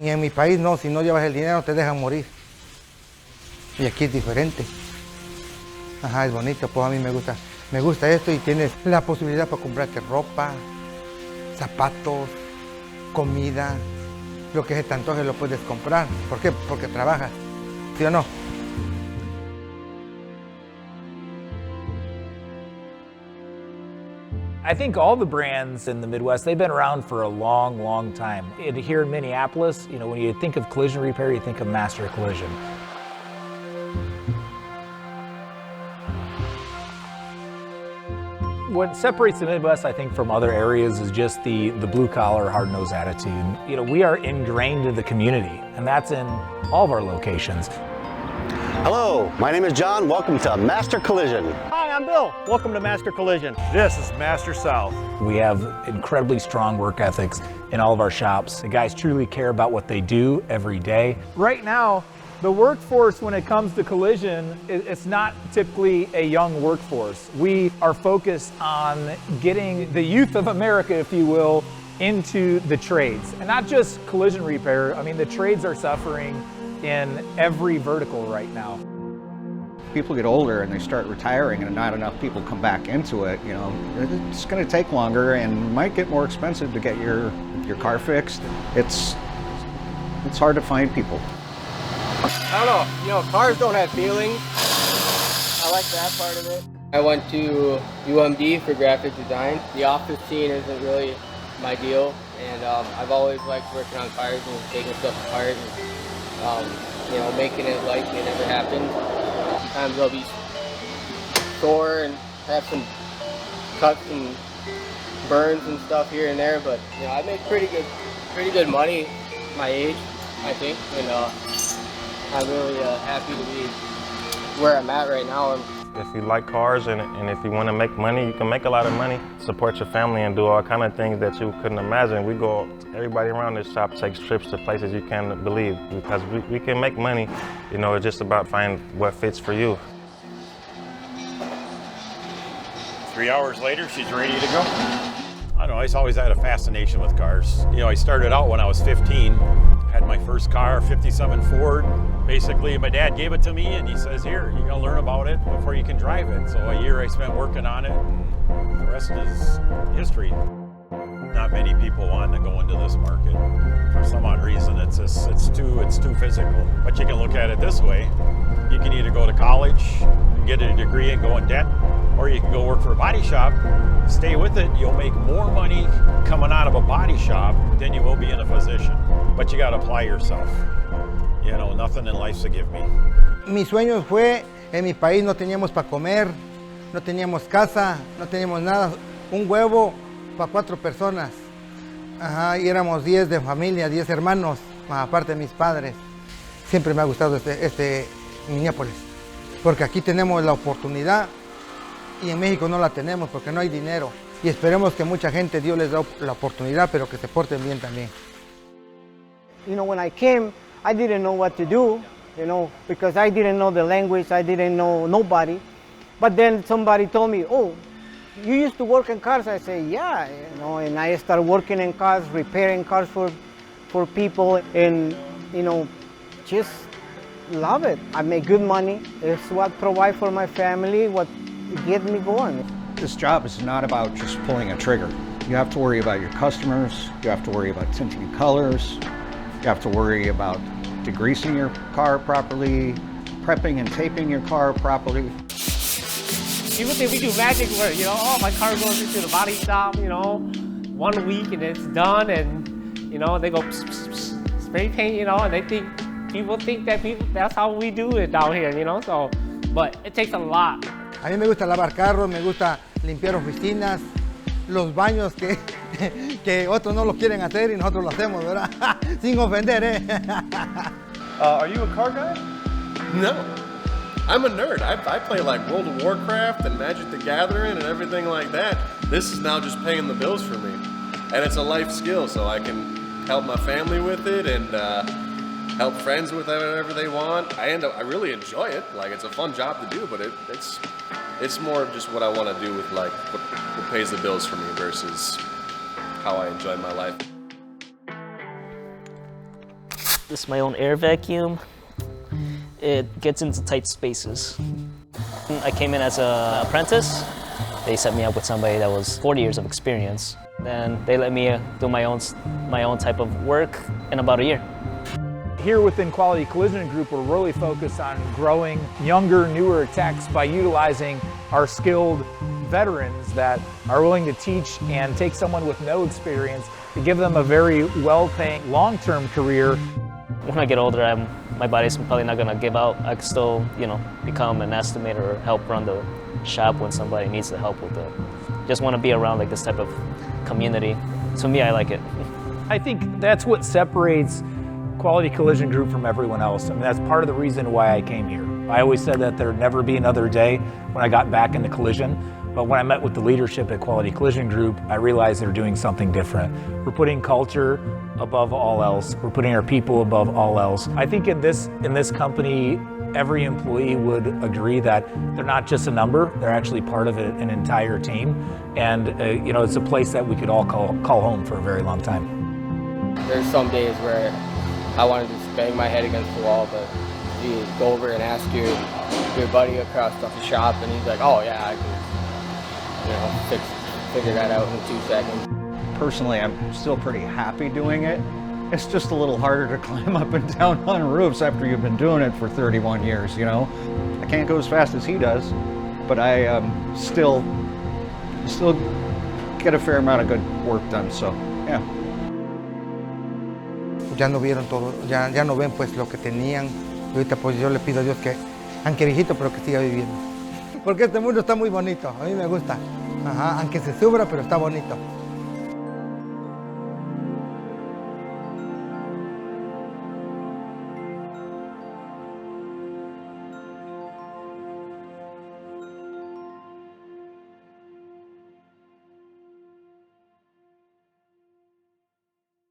Y en mi país no, si no llevas el dinero te dejan morir. Y aquí es diferente. Ajá, es bonito, pues a mí me gusta esto y tienes la posibilidad para comprarte ropa, zapatos, comida, lo que se te antoje lo puedes comprar. ¿Por qué? Porque trabajas, ¿sí o no? I think all the brands in the Midwest, they've been around for a long, long time. And here in Minneapolis, you know, when you think of collision repair, you think of Master Collision. What separates the Midwest, I think, from other areas is just the blue-collar, hard-nosed attitude. You know, we are ingrained in the community, and that's in all of our locations. Hello, my name is John. Welcome to Master Collision. Hi, I'm Bill. Welcome to Master Collision. This is Master South. We have incredibly strong work ethics in all of our shops. The guys truly care about what they do every day. Right now, the workforce when it comes to collision, it's not typically a young workforce. We are focused on getting the youth of America, if you will, into the trades. And not just collision repair. I mean, the trades are suffering in every vertical right now. People get older and they start retiring and not enough people come back into it, you know, it's going to take longer and might get more expensive to get your car fixed. It's hard to find people. I don't know, you know, cars don't have feelings. I like that part of it. I went to UMD for graphic design. The office scene isn't really my deal, and I've always liked working on cars and taking stuff apart and you know, making it like it never happened. Sometimes they'll be sore and have some cuts and burns and stuff here and there, but you know, I make pretty good money at my age, I think, and I'm really happy to be where I'm at right now. If you like cars and if you want to make money, you can make a lot of money, support your family and do all kind of things that you couldn't imagine. We go, everybody around this shop takes trips to places you can't believe because we can make money. You know, it's just about finding what fits for you. 3 hours later, she's ready to go. I don't know, I always had a fascination with cars. You know, I started out when I was 15. Had my first car, 57 Ford. Basically, my dad gave it to me and he says, here, you're gonna learn about it before you can drive it. So a year I spent working on it and the rest is history. Not many people want to go into this market. For some odd reason, it's too physical. But you can look at it this way. You can either go to college, get a degree and go in debt, or you can go work for a body shop, stay with it, you'll make more money coming out of a body shop than you will be in a physician. But you gotta apply yourself. You know, nothing in life's a give me. Mi sueño fue, en mi país no teníamos para comer, no teníamos casa, no teníamos nada, un huevo para 4 personas. Ajá, y éramos 10 de familia, 10 hermanos, aparte de mis padres. Siempre me ha gustado este Minneapolis, porque aquí tenemos la oportunidad y en México no la tenemos porque no hay dinero. Y esperemos que mucha gente, Dios les da la oportunidad, pero que se porten bien también. You know, when I came, I didn't know what to do, you know, because I didn't know the language, I didn't know nobody. But then somebody told me, oh, you used to work in cars? I say, yeah, you know, and I started working in cars, repairing cars for people, and, you know, just love it. I make good money. It's what provide for my family, what get me going. This job is not about just pulling a trigger. You have to worry about your customers, you have to worry about tinting colors, you have to worry about degreasing your car properly, prepping and taping your car properly. People think we do magic where, you know, oh, my car goes into the body shop, you know, 1 week and it's done, and, you know, they go pss, pss, pss, spray paint, you know, and people think that that's how we do it down here, you know, so, but it takes a lot. A mí me gusta lavar carros, me gusta limpiar oficinas, los baños que otros no lo quieren hacer y nosotros lo hacemos, ¿verdad? Sin ofender, ¿eh? Are you a car guy? No. I'm a nerd. I play like World of Warcraft and Magic the Gathering and everything like that. This is now just paying the bills for me. And it's a life skill, so I can help my family with it and help friends with whatever they want. I really enjoy it. Like, it's a fun job to do, but it's more of just what I want to do with like what pays the bills for me versus how I enjoy my life. This is my own air vacuum. It gets into tight spaces. I came in as an apprentice. They set me up with somebody that was 40 years of experience. Then they let me do my own type of work in about a year. Here within Quality Collision Group, we're really focused on growing younger, newer techs by utilizing our skilled veterans that are willing to teach and take someone with no experience to give them a very well-paying, long-term career. When I get older, my body's probably not gonna give out. I can still, become an estimator or help run the shop when somebody needs the help with it. Just want to be around like this type of community. To me, I like it. I think that's what separates Quality Collision Group from everyone else. I mean, that's part of the reason why I came here. I always said that there'd never be another day when I got back into collision, but when I met with the leadership at Quality Collision Group, I realized they're doing something different. We're putting culture above all else. We're putting our people above all else. I think in this company, every employee would agree that they're not just a number, they're actually part of an entire team. And it's a place that we could all call home for a very long time. There's some days where I want to just bang my head against the wall, but you go over and ask your buddy across the shop, and he's like, oh yeah, I can figure that out in 2 seconds. Personally, I'm still pretty happy doing it. It's just a little harder to climb up and down on roofs after you've been doing it for 31 years, I can't go as fast as he does, but I still get a fair amount of good work done, so yeah. Ya no vieron todo, ya no ven pues lo que tenían. Y ahorita pues yo le pido a Dios que, aunque viejito, pero que siga viviendo. Porque este mundo está muy bonito, a mí me gusta. Ajá, aunque se sufra, pero está bonito.